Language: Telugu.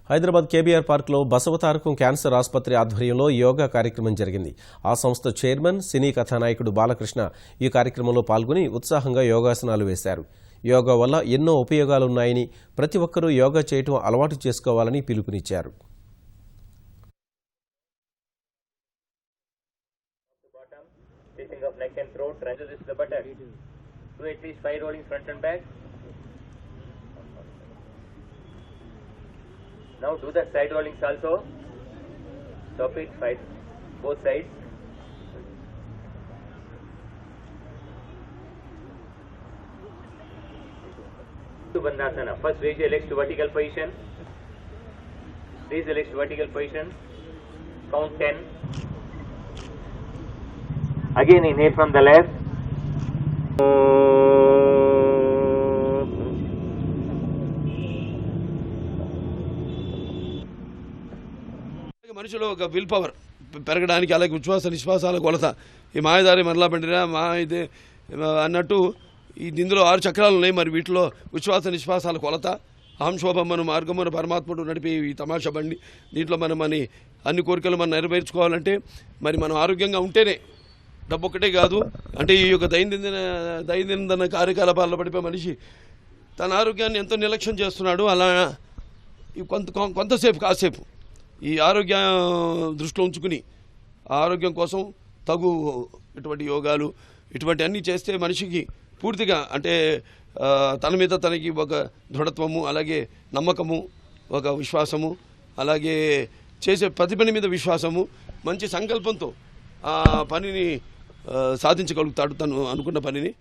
హైదరాబాద్ కేబీఆర్ పార్క్లో బసవతారకం క్యాన్సర్ ఆసుపత్రి ఆధ్వర్యంలో యోగా కార్యక్రమం జరిగింది. ఆ సంస్థ చైర్మన్, సినీ కథానాయకుడు బాలకృష్ణ ఈ కార్యక్రమంలో పాల్గొని ఉత్సాహంగా యోగాసనాలు వేశారు. యోగా వల్ల ఎన్నో ఉపయోగాలున్నాయని, ప్రతి ఒక్కరూ యోగా చేయటం అలవాటు చేసుకోవాలని పిలుపునిచ్చారు. Now do the side rollings also. Stop it, fight both sides. To Bandhasana. First raise your legs to vertical position. Raise the legs to vertical position. Count 10. Again inhale from the left. మనిషిలో ఒక విల్ పవర్ పెరగడానికి, అలాగే ఉచ్ఛ్వాస నిశ్వాసాల కొలత, ఈ మాయదారి మరలా బండిరా మా ఇది అన్నట్టు ఇందులో 6 చక్రాలు ఉన్నాయి. మరి వీటిలో ఉచ్ఛ్వాస నిశ్వాసాల కొలత, అహంశోభమ్మను మార్గమును పరమాత్ముడు నడిపే ఈ తమాషా బండి. దీంట్లో మన అన్ని కోరికలు మనం నెరవేర్చుకోవాలంటే మరి మనం ఆరోగ్యంగా ఉంటేనే, డబ్బు ఒక్కటే కాదు. అంటే ఈ యొక్క దైనందిన కార్యకలాపాల్లో పడిపోయే మనిషి తన ఆరోగ్యాన్ని ఎంతో నిర్లక్ష్యం చేస్తున్నాడు. అలా కాసేపు ఈ ఆరోగ్య దృష్టిలో ఉంచుకుని ఆరోగ్యం కోసం తగు ఇటువంటి యోగాలు ఇటువంటి అన్నీ చేస్తే మనిషికి పూర్తిగా అంటే తన మీద తనకి ఒక దృఢత్వము, అలాగే నమ్మకము, ఒక విశ్వాసము, అలాగే చేసే ప్రతి పని మీద విశ్వాసము, మంచి సంకల్పంతో ఆ పనిని సాధించగలుగుతాడు తను అనుకున్న పనిని.